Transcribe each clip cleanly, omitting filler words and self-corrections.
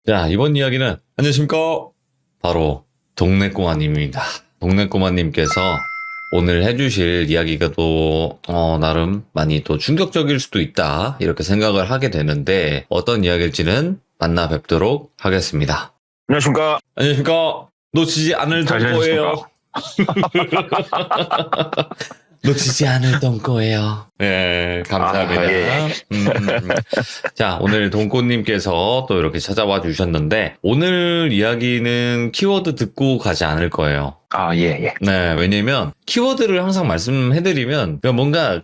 자, 이번 이야기는 안녕하십니까? 바로 동네 꼬마님입니다. 동네 꼬마님께서 오늘 해주실 이야기가 또 나름 많이 또 충격적일 수도 있다 이렇게 생각을 하게 되는데 어떤 이야기일지는 만나 뵙도록 하겠습니다. 안녕하십니까. 안녕하십니까? 놓치지 않을 잘 거예요. 놓치지 않을 거예요. 네, 감사합니다. 예. 자, 오늘 동꼬님께서 또 이렇게 찾아와 주셨는데, 오늘 이야기는 키워드 듣고 가지 않을 거예요. 예. 네, 왜냐면, 키워드를 항상 말씀해드리면, 뭔가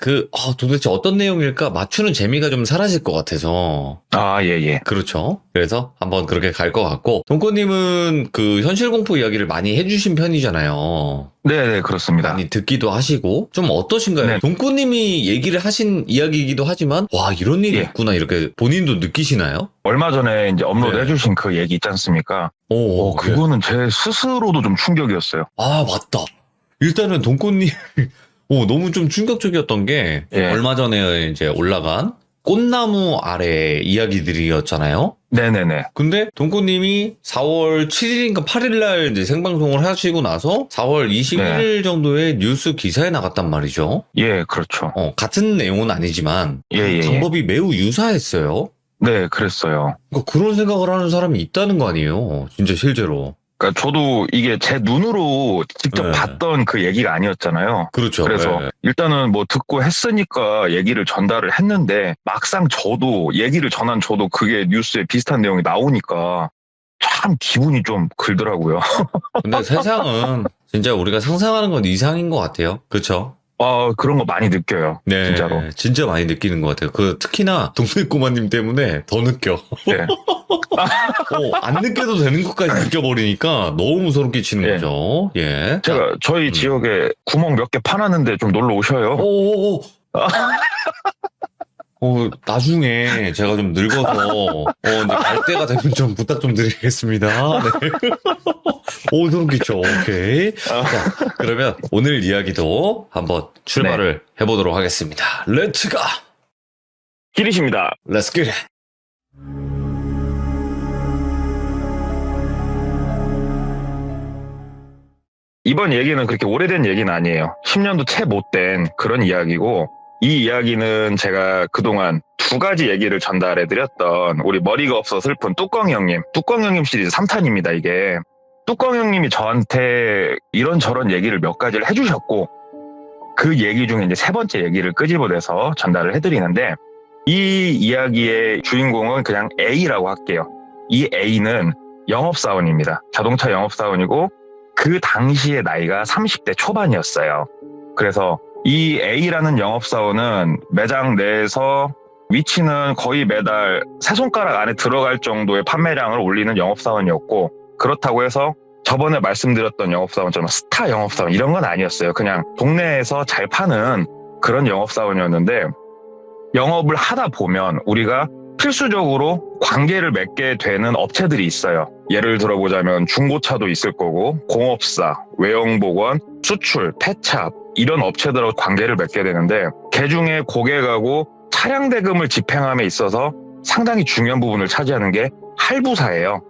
도대체 어떤 내용일까 맞추는 재미가 좀 사라질 것 같아서. 예. 그렇죠. 그래서 한번 그렇게 갈 것 같고, 동꼬님은 그 현실공포 이야기를 많이 해주신 편이잖아요. 네, 그렇습니다. 많이 듣기도 하시고 좀 어떠신가요? 네. 동꾸님이 얘기를 하신 이야기이기도 하지만 와 이런 일이 예. 있구나 이렇게 본인도 느끼시나요? 얼마 전에 이제 업로드 네. 해주신 그 얘기 있지 않습니까? 그래. 그거는 제 스스로도 좀 충격이었어요. 아 맞다. 일단은 동꾸님 너무 좀 충격적이었던 게 예. 얼마 전에 이제 올라간 꽃나무 아래 이야기들이었잖아요. 네네네. 근데 동꾸님이 4월 7일인가 8일날 이제 생방송을 하시고 나서 4월 21일 정도에 뉴스 기사에 나갔단 말이죠. 예, 그렇죠. 같은 내용은 아니지만 예. 방법이 매우 유사했어요. 네, 그랬어요. 그러니까 그런 생각을 하는 사람이 있다는 거 아니에요. 진짜 실제로. 그러니까 저도 이게 제 눈으로 직접 네. 봤던 그 얘기가 아니었잖아요. 그렇죠. 그래서 네. 일단은 뭐 듣고 했으니까 얘기를 전달을 했는데 막상 얘기를 전한 저도 그게 뉴스에 비슷한 내용이 나오니까 참 기분이 좀 글더라고요. 근데 세상은 진짜 우리가 상상하는 건 이상인 것 같아요. 그렇죠? 그런 거 많이 느껴요. 네, 진짜로. 진짜 많이 느끼는 것 같아요. 특히나 동네 꼬마님 때문에 더 느껴. 네. 안 느껴도 되는 것까지 느껴버리니까 너무 소름 끼치는 예. 거죠. 예. 제가 저희 지역에 구멍 몇 개 파놨는데 좀 놀러 오셔요. 나중에 제가 좀 늙어서, 이제 갈 때가 되면 좀 부탁 좀 드리겠습니다. 네. 소름 끼쳐. 오케이. 자, 그러면 오늘 이야기도 한번 출발을 해보도록 하겠습니다. 렛츠 가! 기리십니다. 렛츠 기! 이번 얘기는 그렇게 오래된 얘기는 아니에요. 10년도 채 못 된 그런 이야기고, 이 이야기는 제가 그동안 두 가지 얘기를 전달해드렸던 우리 머리가 없어 슬픈 뚜껑 형님 시리즈 3탄입니다, 이게. 뚜껑 형님이 저한테 이런저런 얘기를 몇 가지를 해주셨고, 그 얘기 중에 이제 세 번째 얘기를 끄집어내서 전달을 해드리는데, 이 이야기의 주인공은 그냥 A라고 할게요. 이 A는 영업사원입니다. 자동차 영업사원이고, 그 당시의 나이가 30대 초반이었어요. 그래서 이 A라는 영업사원은 매장 내에서 위치는 거의 매달 세 손가락 안에 들어갈 정도의 판매량을 올리는 영업사원이었고, 그렇다고 해서 저번에 말씀드렸던 영업사원처럼 스타 영업사원 이런 건 아니었어요. 그냥 동네에서 잘 파는 그런 영업사원이었는데, 영업을 하다 보면 우리가 필수적으로 관계를 맺게 되는 업체들이 있어요. 예를 들어보자면 중고차도 있을 거고, 공업사, 외형보건, 수출, 폐차 이런 업체들하고 관계를 맺게 되는데, 그중에 고객하고 차량 대금을 집행함에 있어서 상당히 중요한 부분을 차지하는 게 할부사예요.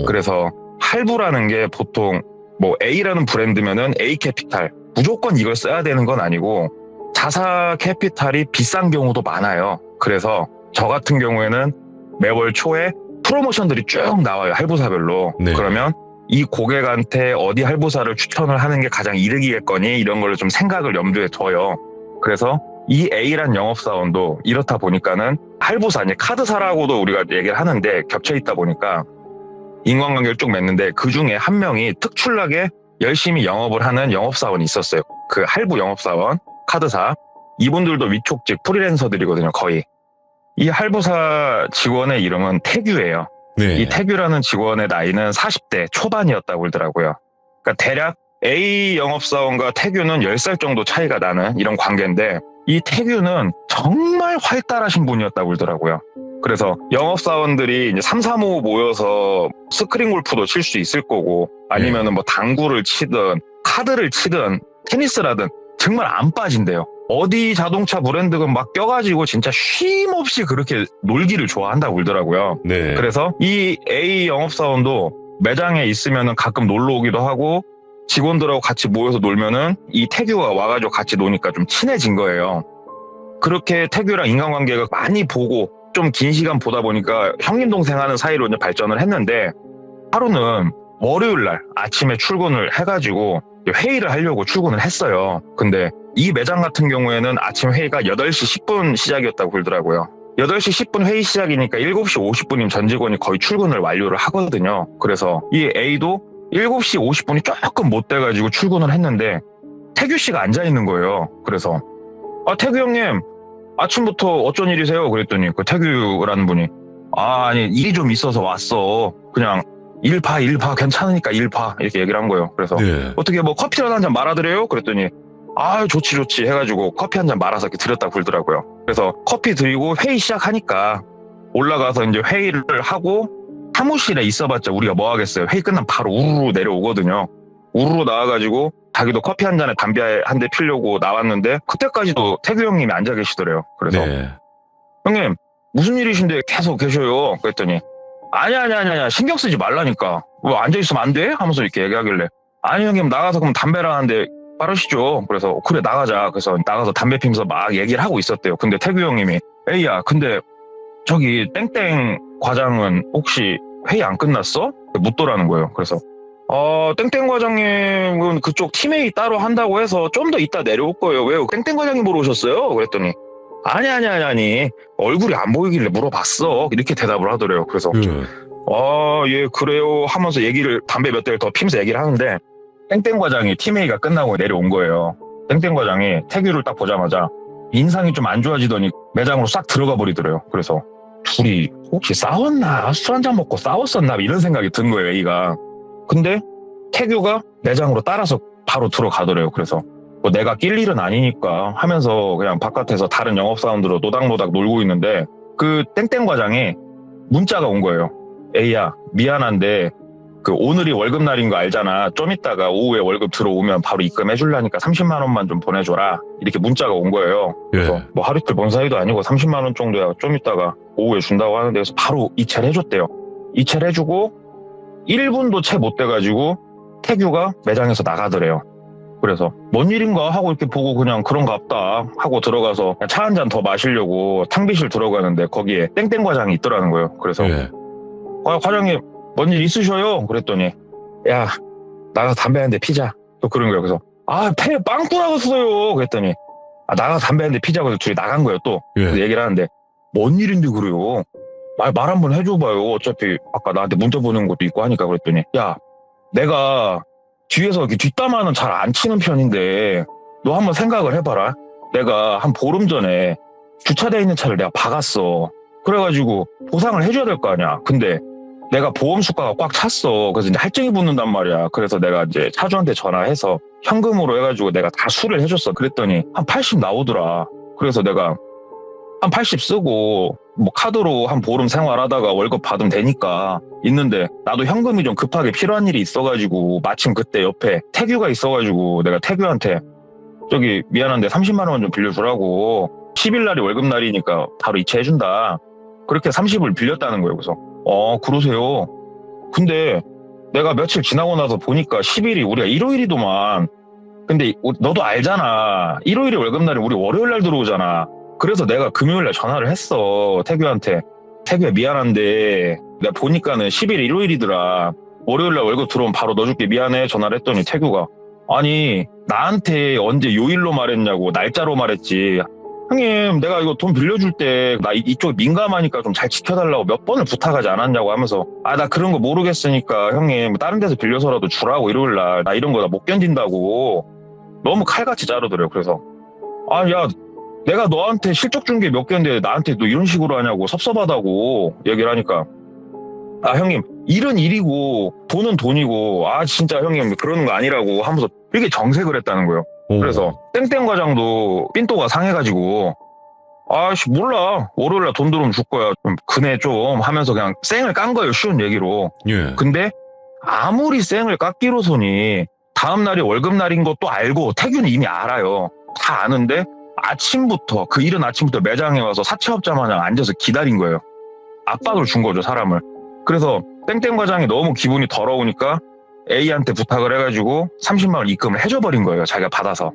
그래서 할부라는 게 보통 뭐 A라는 브랜드면은 A캐피탈 무조건 이걸 써야 되는 건 아니고, 자사 캐피탈이 비싼 경우도 많아요. 그래서 저 같은 경우에는 매월 초에 프로모션들이 쭉 나와요, 할부사별로. 네. 그러면 이 고객한테 어디 할부사를 추천을 하는 게 가장 이득이겠거니 이런 걸 좀 생각을 염두에 둬요. 그래서 이 A란 영업사원도 이렇다 보니까는 할부사, 이제 카드사라고도 우리가 얘기를 하는데 겹쳐 있다 보니까 인간관계를 쭉 맺는데, 그 중에 한 명이 특출나게 열심히 영업을 하는 영업사원이 있었어요. 그 할부 영업사원, 카드사. 이분들도 위촉직 프리랜서들이거든요, 거의. 이 할부사 직원의 이름은 태규예요. 네. 이 태규라는 직원의 나이는 40대 초반이었다고 그러더라고요. 그러니까 대략 A 영업사원과 태규는 10살 정도 차이가 나는 이런 관계인데, 이 태규는 정말 활달하신 분이었다고 그러더라고요. 그래서 영업사원들이 이제 3, 3, 5 모여서 스크린 골프도 칠 수 있을 거고, 아니면은 뭐 당구를 치든 카드를 치든 테니스라든 정말 안 빠진대요. 어디 자동차 브랜드가 막 껴가지고 진짜 쉼없이 그렇게 놀기를 좋아한다고 그러더라고요. 네. 그래서 이 A 영업사원도 매장에 있으면은 가끔 놀러 오기도 하고 직원들하고 같이 모여서 놀면은 이 태규가 와가지고 같이 노니까 좀 친해진 거예요. 그렇게 태규랑 인간관계가 많이 보고 좀 긴 시간 보다 보니까 형님 동생 하는 사이로 이제 발전을 했는데 하루는 월요일 날 아침에 출근을 해가지고 회의를 하려고 출근을 했어요. 근데 이 매장 같은 경우에는 아침 회의가 8시 10분 시작이었다고 그러더라고요. 8시 10분 회의 시작이니까 7시 50분이면 전 직원이 거의 출근을 완료를 하거든요. 그래서 이 A도 7시 50분이 조금 못 돼가지고 출근을 했는데 태규 씨가 앉아있는 거예요. 그래서 태규 형님 아침부터 어쩐 일이세요? 그랬더니 그 태규라는 분이 아니 일이 좀 있어서 왔어. 그냥 일 봐 괜찮으니까 일 봐 이렇게 얘기를 한 거예요. 그래서 네. 어떻게 뭐 커피라도 한 잔 말아드려요? 그랬더니 좋지 해가지고 커피 한 잔 말아서 이렇게 드렸다 그러더라고요. 그래서 커피 드리고 회의 시작하니까 올라가서 이제 회의를 하고 사무실에 있어봤자 우리가 뭐 하겠어요. 회의 끝나면 바로 우르르 내려오거든요. 우르르 나와가지고 자기도 커피 한 잔에 담배 한 대 피려고 나왔는데 그때까지도 태규 형님이 앉아 계시더래요. 그래서 네. 형님 무슨 일이신데 계속 계셔요? 그랬더니 아니야 신경 쓰지 말라니까 뭐 앉아있으면 안 돼? 하면서 이렇게 얘기하길래 아니 형님 나가서 그럼 담배를 하는데 빠르시죠? 그래서 그래 나가자. 그래서 나가서 담배 피면서 막 얘기를 하고 있었대요. 근데 태규 형님이 에이야 근데 저기 땡땡 과장은 혹시 회의 안 끝났어? 묻더라는 거예요. 그래서 땡땡 과장님은 그쪽 팀회의 따로 한다고 해서 좀 더 이따 내려올 거예요. 왜요? 땡땡 과장님 보러 오셨어요? 그랬더니 아니 얼굴이 안 보이길래 물어봤어. 이렇게 대답을 하더래요. 그래서 예 그래요 하면서 담배 몇 대를 더 피면서 얘기를 하는데 땡땡 과장이 팀회의가 끝나고 내려온 거예요. 땡땡 과장이 태규를 딱 보자마자 인상이 좀 안 좋아지더니 매장으로 싹 들어가 버리더래요. 그래서 둘이 혹시 싸웠나? 술 한잔 먹고 싸웠었나? 이런 생각이 든 거예요, A가. 근데 태규가 매장으로 따라서 바로 들어가더래요. 그래서 뭐 내가 낄 일은 아니니까 하면서 그냥 바깥에서 다른 영업사원들로 노닥노닥 놀고 있는데 그 땡땡 과장이 문자가 온 거예요. A야 미안한데 그 오늘이 월급날인 거 알잖아. 좀 이따가 오후에 월급 들어오면 바로 입금해 줄라니까 30만 원만 좀 보내줘라. 이렇게 문자가 온 거예요. 그래서 뭐 하루 이틀 본 사이도 아니고 30만 원 정도야 좀 이따가 오후에 준다고 하는데 그래서 바로 이체를 해줬대요. 이체를 해주고 1분도 채 못 돼가지고 태규가 매장에서 나가더래요. 그래서 뭔 일인가 하고 이렇게 보고 그냥 그런가 보다 하고 들어가서 차 한 잔 더 마시려고 탕비실 들어가는데 거기에 땡땡 과장이 있더라는 거예요. 그래서 과장님 뭔 일 있으셔요? 그랬더니 야 나가서 담배 한 대 피자 또 그런 거예요. 그래서 폐 빵 부러졌어요. 그랬더니 나가서 담배 한 대 피자고 해서 둘이 나간 거예요. 또 그래서 얘기를 하는데 뭔 일인데 그래요? 말 한번 해줘봐요. 어차피 아까 나한테 문자 보내는 것도 있고 하니까. 그랬더니 야 내가 뒤에서 이렇게 뒷담화는 잘 안 치는 편인데 너 한번 생각을 해봐라. 내가 한 보름 전에 주차되어 있는 차를 내가 박았어. 그래가지고 보상을 해줘야 될 거 아니야. 근데 내가 보험 수가가 꽉 찼어. 그래서 이제 할증이 붙는단 말이야. 그래서 내가 이제 차주한테 전화해서 현금으로 해가지고 내가 다 수리를 해줬어. 그랬더니 한 80 나오더라. 그래서 내가 한 80 쓰고 뭐 카드로 한 보름 생활하다가 월급 받으면 되니까 있는데 나도 현금이 좀 급하게 필요한 일이 있어가지고 마침 그때 옆에 태규가 있어가지고 내가 태규한테 저기 미안한데 30만 원 좀 빌려주라고 10일 날이 월급 날이니까 바로 이체해준다. 그렇게 30을 빌렸다는 거예요. 그래서 그러세요. 근데 내가 며칠 지나고 나서 보니까 10일이 우리가 일요일이더만. 근데 너도 알잖아. 일요일이 월급날이 우리 월요일 날 들어오잖아. 그래서 내가 금요일 날 전화를 했어. 태규한테. 태규야 미안한데 내가 보니까는 10일 일요일이더라. 월요일 날 월급 들어오면 바로 넣어줄게. 미안해. 전화를 했더니 태규가 아니 나한테 언제 요일로 말했냐고 날짜로 말했지. 형님 내가 이거 돈 빌려줄 때 나 이쪽 민감하니까 좀 잘 지켜달라고 몇 번을 부탁하지 않았냐고 하면서 나 그런 거 모르겠으니까 형님 다른 데서 빌려서라도 주라고 일요일 날 나 이런 거 나 못 견딘다고 너무 칼같이 자르더래요. 그래서 야 내가 너한테 실적 준 게 몇 개인데 나한테 너 이런 식으로 하냐고 섭섭하다고 얘기를 하니까 형님 일은 일이고 돈은 돈이고 진짜 형님 그러는 거 아니라고 하면서 이렇게 정색을 했다는 거예요. 그래서 땡땡 과장도 삔또가 상해가지고 몰라 월요일날 돈 들어오면 줄 거야 좀 그네 좀 하면서 그냥 쌩을 깐 거예요. 쉬운 얘기로. 근데 아무리 쌩을 깎기로서니 다음날이 월급날인 것도 알고 태규는 이미 알아요. 다 아는데 아침부터 그 이른 아침부터 매장에 와서 사채업자 마냥 앉아서 기다린 거예요. 압박을 준 거죠, 사람을. 그래서 땡땡 과장이 너무 기분이 더러우니까 A한테 부탁을 해가지고 30만 원 입금을 해줘버린 거예요. 자기가 받아서.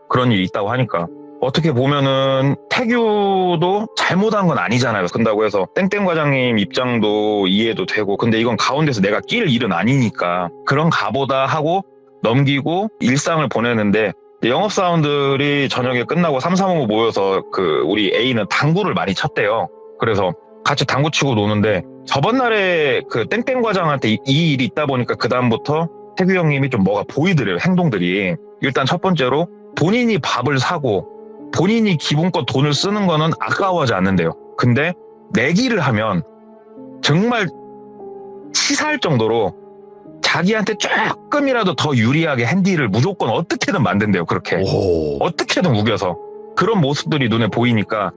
그런 일이 있다고 하니까. 어떻게 보면은 태규도 잘못한 건 아니잖아요. 그런다고 해서 땡땡 과장님 입장도 이해도 되고, 근데 이건 가운데서 내가 낄 일은 아니니까 그런 가보다 하고 넘기고 일상을 보내는데, 영업사원들이 저녁에 끝나고 3, 4, 5 모여서 우리 A는 당구를 많이 쳤대요. 그래서 같이 당구 치고 노는데, 저번 날에 그 땡땡 과장한테 이 일이 있다 보니까 그다음부터 태규 형님이 좀 뭐가 보이더래요, 행동들이. 일단 첫 번째로 본인이 밥을 사고 본인이 기본껏 돈을 쓰는 거는 아까워하지 않는데요. 근데 내기를 하면 정말 치사할 정도로 자기한테 조금이라도 더 유리하게 핸디를 무조건 어떻게든 만든대요. 그렇게. 오. 어떻게든 우겨서. 그런 모습들이 눈에 보이니까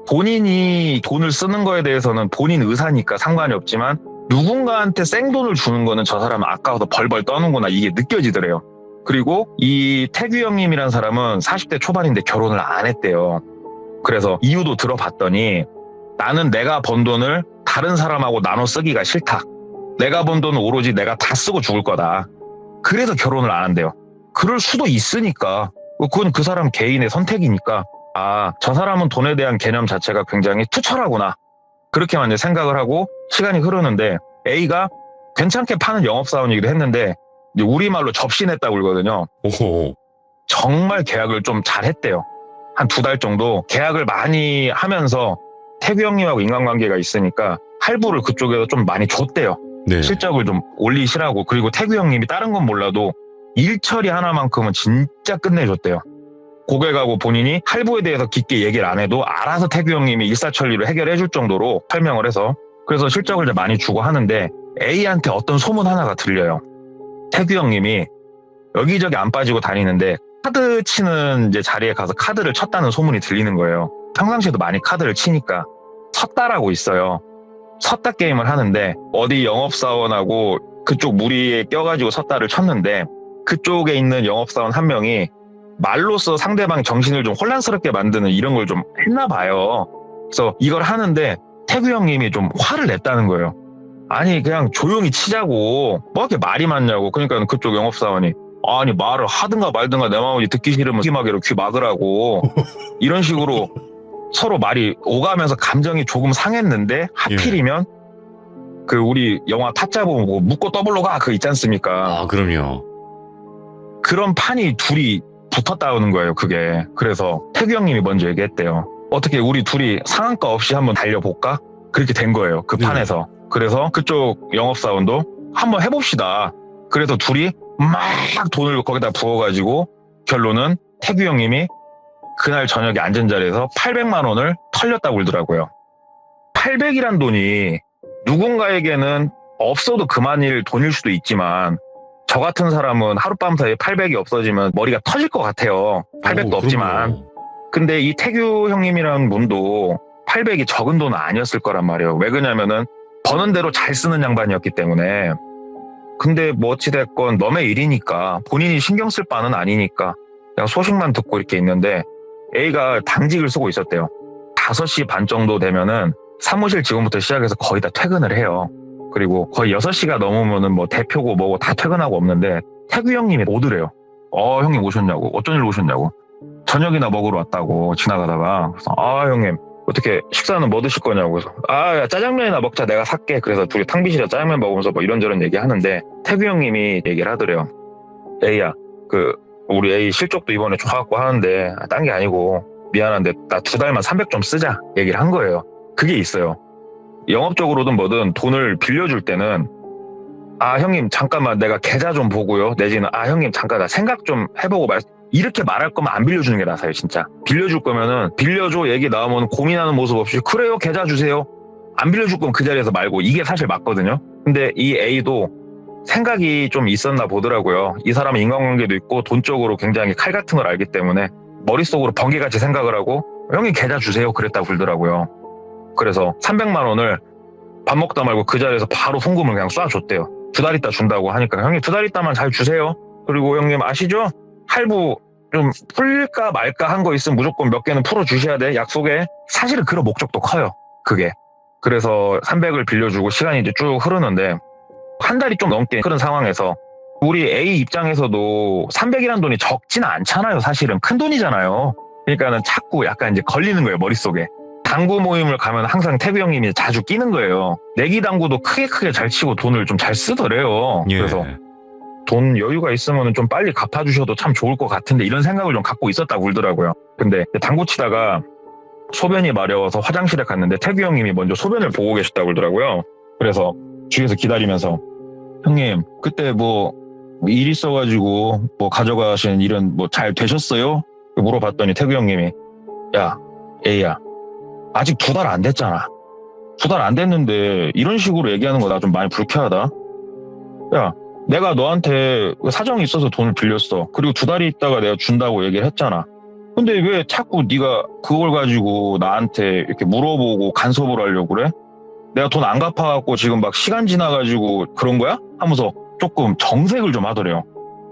본인이 돈을 쓰는 거에 대해서는 본인 의사니까 상관이 없지만, 누군가한테 생돈을 주는 거는 저 사람은 아까워서 벌벌 떠는구나, 이게 느껴지더래요. 그리고 이 태규 형님이란 사람은 40대 초반인데 결혼을 안 했대요. 그래서 이유도 들어봤더니, 나는 내가 번 돈을 다른 사람하고 나눠 쓰기가 싫다. 내가 번 돈은 오로지 내가 다 쓰고 죽을 거다. 그래서 결혼을 안 한대요. 그럴 수도 있으니까. 그건 그 사람 개인의 선택이니까, 아, 저 사람은 돈에 대한 개념 자체가 굉장히 투철하구나. 그렇게만 이제 생각을 하고 시간이 흐르는데, A가 괜찮게 파는 영업사원이기도 했는데 이제 우리말로 접신했다고 그러거든요. 오. 정말 계약을 좀 잘했대요. 한 2달 정도 계약을 많이 하면서 태규 형님하고 인간관계가 있으니까 할부를 그쪽에서 좀 많이 줬대요. 네. 실적을 좀 올리시라고. 그리고 태규 형님이 다른 건 몰라도 일 처리 하나만큼은 진짜 끝내줬대요. 고객하고 본인이 할부에 대해서 깊게 얘기를 안 해도 알아서 태규 형님이 일사천리로 해결해 줄 정도로 설명을 해서, 그래서 실적을 많이 주고 하는데, A한테 어떤 소문 하나가 들려요. 태규 형님이 여기저기 안 빠지고 다니는데 카드 치는 이제 자리에 가서 카드를 쳤다는 소문이 들리는 거예요. 평상시에도 많이 카드를 치니까. 섰다라고 있어요. 섰다 게임을 하는데 어디 영업사원하고 그쪽 무리에 껴가지고 섰다를 쳤는데, 그쪽에 있는 영업사원 한 명이 말로써 상대방 정신을 좀 혼란스럽게 만드는 이런 걸 좀 했나 봐요. 그래서 이걸 하는데 태규 형님이 좀 화를 냈다는 거예요. 아니, 그냥 조용히 치자고 뭐 이렇게 말이 많냐고. 그러니까 그쪽 영업사원이, 아니 말을 하든가 말든가 내 마음이 듣기 싫으면 귀마개로 귀 막으라고. 이런 식으로 서로 말이 오가면서 감정이 조금 상했는데, 하필이면 그 우리 영화 타짜 보면 뭐 묻고 더블로 가 그거 있지 않습니까? 아, 그럼요. 그런 판이 둘이 붙었다는 거예요, 그게. 그래서 태규 형님이 먼저 얘기했대요. 어떻게 우리 둘이 상한가 없이 한번 달려볼까? 그렇게 된 거예요, 그 네. 판에서. 그래서 그쪽 영업사원도 한번 해봅시다. 그래서 둘이 막 돈을 거기다 부어가지고 결론은 태규 형님이 그날 저녁에 앉은 자리에서 800만 원을 털렸다고 그러더라고요. 800이란 돈이 누군가에게는 없어도 그만일 돈일 수도 있지만, 저 같은 사람은 하룻밤 사이에 800이 없어지면 머리가 터질 것 같아요. 800도 없지만. 그럼요. 근데 이 태규 형님이라는 분도 800이 적은 돈은 아니었을 거란 말이에요. 왜 그러냐면은 버는 대로 잘 쓰는 양반이었기 때문에. 근데 뭐 어찌됐건 넘의 일이니까 본인이 신경 쓸 바는 아니니까 그냥 소식만 듣고 이렇게 있는데, A가 당직을 쓰고 있었대요. 5시 반 정도 되면은 사무실 직원부터 시작해서 거의 다 퇴근을 해요. 그리고 거의 6시가 넘으면은 뭐 대표고 뭐고 다 퇴근하고 없는데, 태규 형님이 오더래요. 형님 오셨냐고. 어쩐 일로 오셨냐고. 저녁이나 먹으러 왔다고 지나가다가. 그래서 형님 어떻게 식사는 뭐 드실 거냐고. 그래서 야, 짜장면이나 먹자, 내가 살게. 그래서 둘이 탕비실에 짜장면 먹으면서 뭐 이런저런 얘기하는데, 태규 형님이 얘기를 하더래요. A야, 우리 A 실적도 이번에 좋아갖고 하는데 딴 게 아니고 미안한데 나 2달만 300 좀 쓰자, 얘기를 한 거예요. 그게 있어요. 영업적으로든 뭐든 돈을 빌려줄 때는, 형님 잠깐만 내가 계좌 좀 보고요, 내지는 형님 잠깐 나 생각 좀 해보고 이렇게 말할 거면 안 빌려주는 게 나아요. 진짜 빌려줄 거면은 빌려줘 얘기 나오면 고민하는 모습 없이 그래요 계좌 주세요, 안 빌려줄 거면 그 자리에서 말고, 이게 사실 맞거든요. 근데 이 A도 생각이 좀 있었나 보더라고요. 이 사람은 인간관계도 있고 돈적으로 굉장히 칼 같은 걸 알기 때문에 머릿속으로 번개같이 생각을 하고 형님 계좌 주세요 그랬다고 그러더라고요. 그래서 300만 원을 밥 먹다 말고 그 자리에서 바로 송금을 그냥 쏴줬대요. 2달 있다 준다고 하니까 형님 2달 있다만 잘 주세요. 그리고 형님 아시죠? 할부를 좀 풀릴까 말까 한 거 있으면 무조건 몇 개는 풀어주셔야 돼. 약속에. 사실은 그런 목적도 커요. 그게. 그래서 300을 빌려주고 시간이 이제 쭉 흐르는데 한 달이 좀 넘게 흐른 상황에서 우리 A 입장에서도 300이라는 돈이 적지는 않잖아요. 사실은 큰 돈이잖아요. 그러니까는 자꾸 약간 이제 걸리는 거예요. 머릿속에. 당구 모임을 가면 항상 태구 형님이 자주 끼는 거예요. 내기 당구도 크게 잘 치고 돈을 좀 잘 쓰더래요. 예. 그래서 돈 여유가 있으면 좀 빨리 갚아주셔도 참 좋을 것 같은데 이런 생각을 좀 갖고 있었다고 울더라고요. 근데 당구 치다가 소변이 마려워서 화장실에 갔는데 태구 형님이 먼저 소변을 보고 계셨다고 그러더라고요. 그래서 주위에서 기다리면서 형님 그때 뭐 일 있어가지고 뭐 가져가신 일은 뭐 잘 되셨어요? 물어봤더니 태구 형님이 야 A야 아직 2달 안 됐잖아. 2달 안 됐는데 이런 식으로 얘기하는 거 나 좀 많이 불쾌하다. 야 내가 너한테 사정이 있어서 돈을 빌렸어. 그리고 2달이 있다가 내가 준다고 얘기를 했잖아. 근데 왜 자꾸 네가 그걸 가지고 나한테 이렇게 물어보고 간섭을 하려고 그래? 내가 돈 안 갚아갖고 지금 막 시간 지나가지고 그런 거야? 하면서 조금 정색을 좀 하더래요.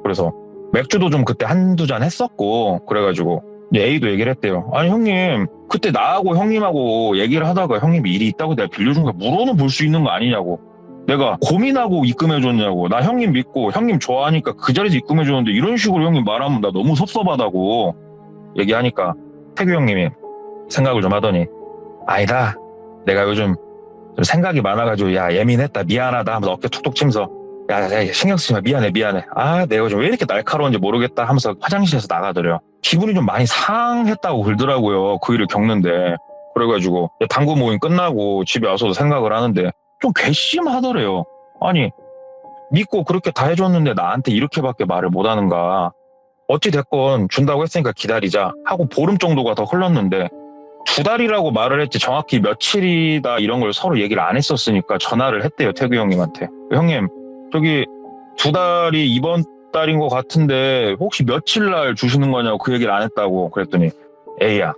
그래서 맥주도 좀 그때 한두 잔 했었고 그래가지고 A도 얘기를 했대요. 아니 형님 그때 나하고 형님하고 얘기를 하다가 형님이 일이 있다고 내가 빌려준 거 물어는 볼 수 있는 거 아니냐고. 내가 고민하고 입금해줬냐고. 나 형님 믿고 형님 좋아하니까 그 자리에서 입금해줬는데 이런 식으로 형님 말하면 나 너무 섭섭하다고 얘기하니까 태규 형님이 생각을 좀 하더니 아니다. 내가 요즘 좀 생각이 많아가지고 야 예민했다 미안하다 하면서 어깨 툭툭 치면서 야 신경 쓰지 마 미안해 아 내가 요즘 왜 이렇게 날카로운지 모르겠다 하면서 화장실에서 나가더래요. 기분이 좀 많이 상했다고 그러더라고요. 그 일을 겪는데. 그래가지고 당구 모임 끝나고 집에 와서도 생각을 하는데 좀 괘씸하더래요. 아니 믿고 그렇게 다 해줬는데 나한테 이렇게밖에 말을 못하는가. 어찌됐건 준다고 했으니까 기다리자 하고 보름 정도가 더 흘렀는데 2달이라고 말을 했지 정확히 며칠이다 이런 걸 서로 얘기를 안 했었으니까 전화를 했대요. 태구 형님한테. 형님 저기 2달이 이번 달인 것 같은데 혹시 며칠 날 주시는 거냐고 그 얘기를 안 했다고. 그랬더니 에이야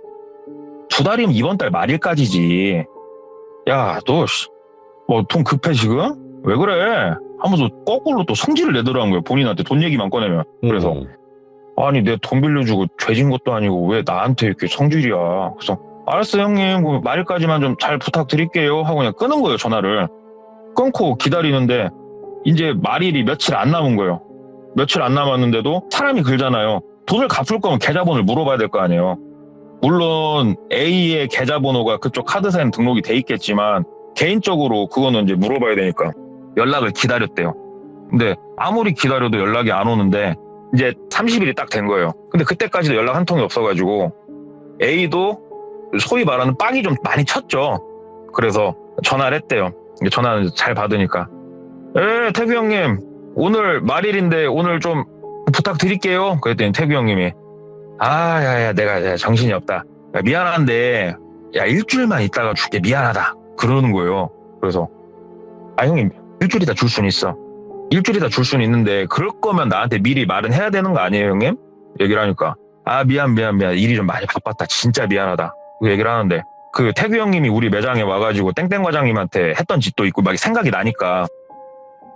2달이면 이번 달 말일까지지. 야 너 뭐 돈 급해 지금? 왜 그래? 하면서 거꾸로 또 성질을 내더라는 거예요. 본인한테 돈 얘기만 꺼내면. 그래서 아니 내 돈 빌려주고 죄진 것도 아니고 왜 나한테 이렇게 성질이야. 그래서 알았어 형님 그럼 말일까지만 좀 잘 부탁드릴게요 하고 그냥 끊은 거예요. 전화를 끊고 기다리는데 이제 말일이 며칠 안 남은 거예요. 며칠 안 남았는데도 사람이 글잖아요. 돈을 갚을 거면 계좌번호를 물어봐야 될 거 아니에요. 물론 A의 계좌번호가 그쪽 카드사에는 등록이 돼 있겠지만 개인적으로 그거는 이제 물어봐야 되니까 연락을 기다렸대요. 근데 아무리 기다려도 연락이 안 오는데 이제 30일이 딱 된 거예요. 근데 그때까지도 연락 한 통이 없어가지고 A도 소위 말하는 빡이 좀 많이 쳤죠. 그래서 전화를 했대요. 전화를 잘 받으니까 태규 형님 오늘 말일인데 오늘 좀 부탁드릴게요. 그랬더니 태규 형님이 야야 내가 정신이 없다. 야, 미안한데 야 일주일만 있다가 줄게 미안하다 그러는 거예요. 그래서 형님 일주일이다 줄 수는 있어. 일주일이다 줄 수는 있는데 그럴 거면 나한테 미리 말은 해야 되는 거 아니에요 형님? 얘기를 하니까 미안 일이 좀 많이 바빴다 진짜 미안하다 그 얘기를 하는데 그 태규 형님이 우리 매장에 와가지고 땡땡 과장님한테 했던 짓도 있고 막 생각이 나니까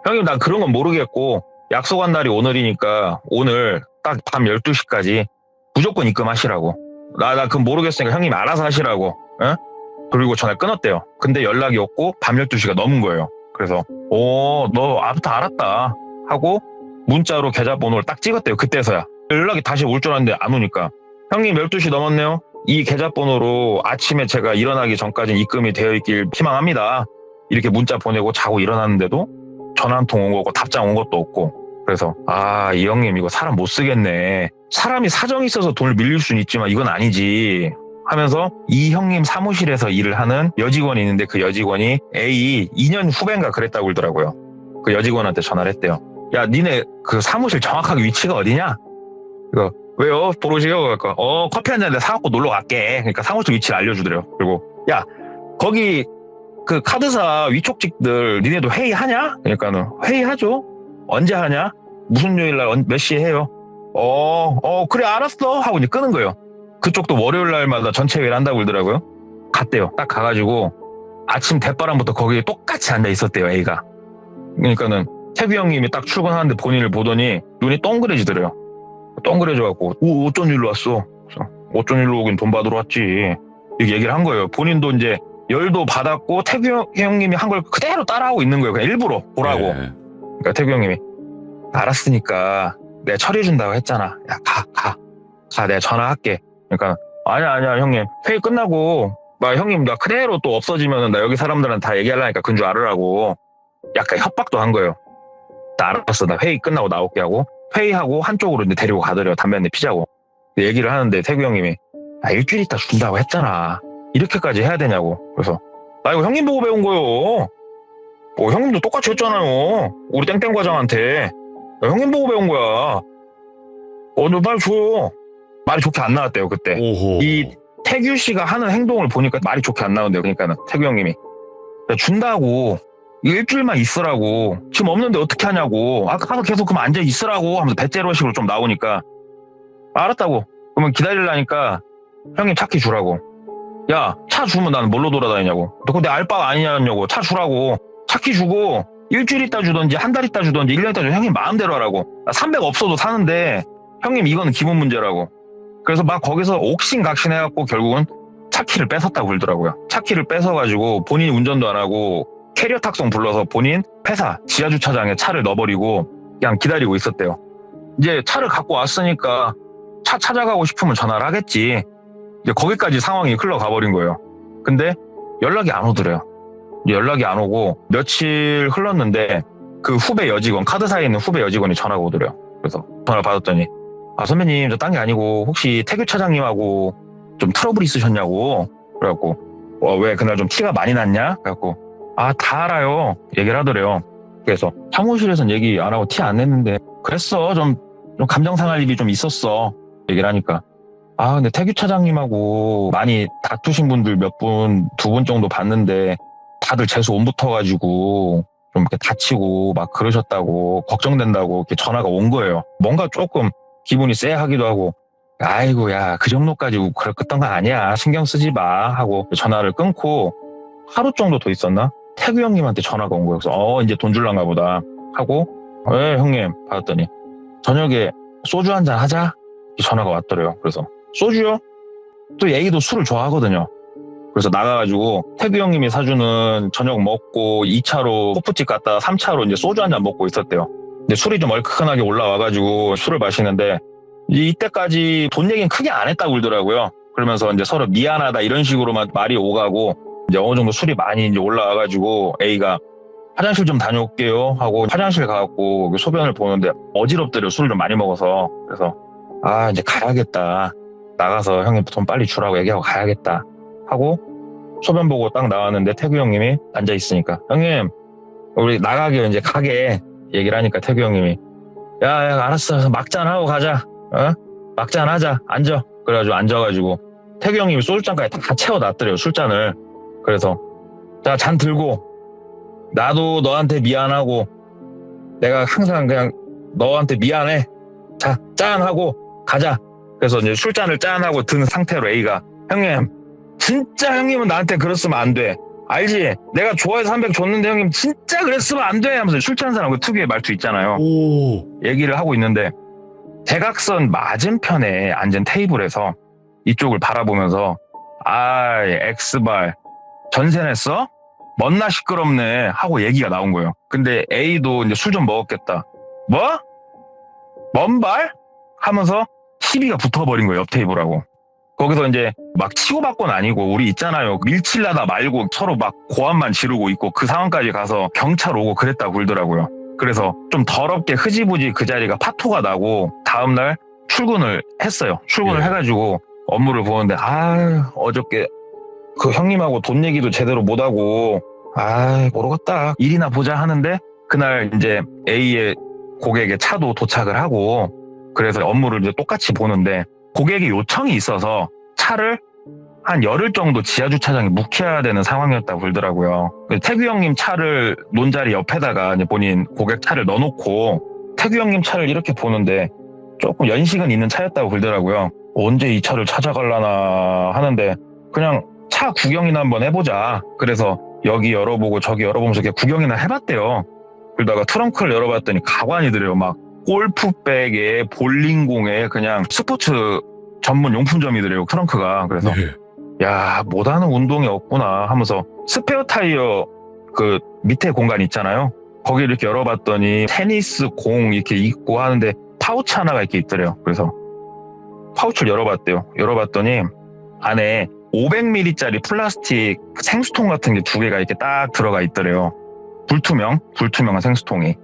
형님 난 그런 건 모르겠고 약속한 날이 오늘이니까 오늘 딱 밤 12시까지 무조건 입금하시라고. 나 그건 모르겠으니까 형님 알아서 하시라고. 에? 그리고 전화를 끊었대요. 근데 연락이 없고 밤 12시가 넘은 거예요. 그래서 너 아무튼 알았다 하고 문자로 계좌번호를 딱 찍었대요. 그때서야. 연락이 다시 올 줄 알았는데 안 오니까 형님 12시 넘었네요. 이 계좌번호로 아침에 제가 일어나기 전까지는 입금이 되어 있길 희망합니다. 이렇게 문자 보내고 자고 일어났는데도 전화 한 통 온 거고 답장 온 것도 없고. 그래서 이 형님 이거 사람 못 쓰겠네. 사람이 사정이 있어서 돈을 밀릴 수는 있지만 이건 아니지 하면서 이 형님 사무실에서 일을 하는 여직원이 있는데 그 여직원이 A 2년 후배인가 그랬다고 그러더라고요. 그 여직원한테 전화를 했대요. 야 니네 그 사무실 정확하게 위치가 어디냐? 이거 왜요? 보러 오시요? 그러니까 커피 한 잔 사갖고 놀러 갈게. 그러니까 사무실 위치를 알려주더래요. 그리고 야 거기 그 카드사 위촉직들 니네도 회의하냐? 그러니까는 회의하죠. 언제 하냐? 무슨 요일날 몇 시에 해요? 그래 알았어 하고 이제 끄는 거예요. 그쪽도 월요일 날마다 전체 회의를 한다고 그러더라고요. 갔대요. 딱 가가지고 아침 대바람부터 거기에 똑같이 앉아 있었대요. A가. 그러니까는 태규 형님이 딱 출근하는데 본인을 보더니 눈이 동그래지더래요. 덩그레져갖고 어쩐 일로 왔어? 그래서 어쩐 일로 오긴 돈 받으러 왔지. 이렇게 얘기를 한 거예요. 본인도 이제 열도 받았고 태규 형님이 한 걸 그대로 따라하고 있는 거예요. 그냥 일부러 보라고. 네. 그러니까 태규 형님이 알았으니까 내가 처리해준다고 했잖아. 야 가 내가 전화할게. 그러니까 아니야 형님 회의 끝나고 막 형님 나 그대로 또 없어지면은 나 여기 사람들한테 다 얘기하려니까 그런 줄 알으라고 약간 협박도 한 거예요. 나 알았어 나 회의 끝나고 나올게 하고 회의하고 한쪽으로 이제 데리고 가더래요. 담배 한 대 피자고. 얘기를 하는데 태규 형님이 일주일 있다 준다고 했잖아. 이렇게까지 해야 되냐고. 그래서 나 이거 형님 보고 배운 거요. 형님도 똑같이 했잖아요. 우리 땡땡 과장한테. 형님 보고 배운 거야. 너 말 줘요. 말이 좋게 안 나왔대요 그때. 오호. 이 태규 씨가 하는 행동을 보니까 말이 좋게 안 나온대요. 그러니까는 태규 형님이 준다고 이거 일주일만 있으라고 지금 없는데 어떻게 하냐고 가서 계속 그럼 앉아 있으라고 하면서 배째로식으로 좀 나오니까 알았다고. 그러면 기다리려니까 형님 차키 주라고. 야 차 주면 나는 뭘로 돌아다니냐고. 너 근데 알바 아니냐고. 차 주라고. 차키 주고 일주일 있다 주던지 한 달 있다 주던지 1년 있다 주던지 형님 마음대로 하라고. 300 없어도 사는데 형님 이거는 기본 문제라고. 그래서 막 거기서 옥신각신 해갖고 결국은 차키를 뺏었다고 그러더라고요. 차키를 뺏어가지고 본인이 운전도 안 하고 캐리어 탁송 불러서 본인 회사 지하주차장에 차를 넣어버리고 그냥 기다리고 있었대요. 이제 차를 갖고 왔으니까 차 찾아가고 싶으면 전화를 하겠지. 이제 거기까지 상황이 흘러가 버린 거예요. 근데 연락이 안 오더래요. 연락이 안 오고 며칠 흘렀는데 그 후배 여직원, 카드사에 있는 후배 여직원이 전화가 오더래요. 그래서 전화를 받았더니 선배님 저 딴 게 아니고 혹시 태규 차장님하고 좀 트러블 있으셨냐고. 그래갖고 왜 그날 좀 티가 많이 났냐? 그래갖고 다 알아요. 얘기를 하더래요. 그래서 사무실에선 얘기 안 하고 티 안 냈는데 그랬어. 좀 감정 상할 일이 좀 있었어. 얘기를 하니까 근데 태규 차장님하고 많이 다투신 분들 몇 분, 2분 정도 봤는데 다들 재수 온 붙어가지고 좀 이렇게 다치고 막 그러셨다고 걱정된다고 이렇게 전화가 온 거예요. 뭔가 조금 기분이 쎄하기도 하고 아이고 야 그 정도까지 그랬던 거 아니야. 신경 쓰지 마 하고 전화를 끊고 하루 정도 더 있었나? 태규 형님한테 전화가 온 거예요. 그래서 이제 돈 줄란가 보다 하고 왜 형님 받았더니 저녁에 소주 한잔 하자. 전화가 왔더래요. 그래서 소주요? 또 얘기도 술을 좋아하거든요. 그래서 나가가지고 태규 형님이 사주는 저녁 먹고 2차로 호프집 갔다가 3차로 이제 소주 한잔 먹고 있었대요. 근데 술이 좀 얼큰하게 올라와가지고 술을 마시는데 이때까지 돈 얘기는 크게 안 했다고 그러더라고요. 그러면서 이제 서로 미안하다 이런 식으로만 말이 오가고 이제 어느 정도 술이 많이 이제 올라와가지고 A가 화장실 좀 다녀올게요 하고 화장실 가갖고 소변을 보는데 어지럽더래요. 술을 좀 많이 먹어서. 그래서 이제 가야겠다. 나가서 형님 돈 빨리 주라고 얘기하고 가야겠다 하고 소변 보고 딱 나왔는데 태규 형님이 앉아있으니까 형님 우리 나가게 이제 가게 얘기를 하니까 태규 형님이 야 알았어 막잔하고 가자. 막잔하자. 앉아. 그래가지고 앉아가지고 태규 형님이 소주잔까지 다 채워놨더래요. 술잔을. 그래서 자 잔 들고 나도 너한테 미안하고 내가 항상 그냥 너한테 미안해. 자 짠하고 가자. 그래서 이제 술잔을 짠하고 든 상태로 A가 형님 진짜 형님은 나한테 그랬으면 안 돼. 알지? 내가 좋아해서 300 줬는데 형님 진짜 그랬으면 안 돼 하면서 술 취한 사람 그 특유의 말투 있잖아요. 오. 얘기를 하고 있는데 대각선 맞은편에 앉은 테이블에서 이쪽을 바라보면서 X발 전세 냈어? 멋나 시끄럽네 하고 얘기가 나온 거예요. 근데 A도 이제 술 좀 먹었겠다. 뭐? 뭔 발? 하면서 시비가 붙어버린 거예요. 옆 테이블하고. 거기서 이제 막 치고받고는 아니고 우리 있잖아요. 밀칠라다 말고 서로 막 고함만 지르고 있고 그 상황까지 가서 경찰 오고 그랬다고 그러더라고요. 그래서 좀 더럽게 흐지부지 그 자리가 파토가 나고 다음날 출근을 했어요. 출근을 해가지고 업무를 보는데 어저께 그 형님하고 돈 얘기도 제대로 못하고 모르겠다. 일이나 보자 하는데 그날 이제 A의 고객의 차도 도착을 하고 그래서 업무를 이제 똑같이 보는데 고객의 요청이 있어서 차를 한 열흘 정도 지하주차장에 묵혀야 되는 상황이었다고 그러더라고요. 태규 형님 차를 논자리 옆에다가 이제 본인 고객 차를 넣어놓고 태규 형님 차를 이렇게 보는데 조금 연식은 있는 차였다고 그러더라고요. 언제 이 차를 찾아갈라나 하는데 그냥 차 구경이나 한번 해보자. 그래서 여기 열어보고 저기 열어보면서 이렇게 구경이나 해봤대요. 그러다가 트렁크를 열어봤더니 가관이더래요. 막 골프백에 볼링공에 그냥 스포츠 전문 용품점이더래요, 트렁크가. 그래서 야, 못하는 운동이 없구나 하면서 스페어 타이어 그 밑에 공간 있잖아요. 거기 이렇게 열어봤더니 테니스 공 이렇게 있고 하는데 파우치 하나가 이렇게 있더래요. 그래서 파우치를 열어봤대요. 열어봤더니 안에 500ml짜리 플라스틱 생수통 같은 게 2개가 이렇게 딱 들어가 있더래요. 불투명한 생수통이.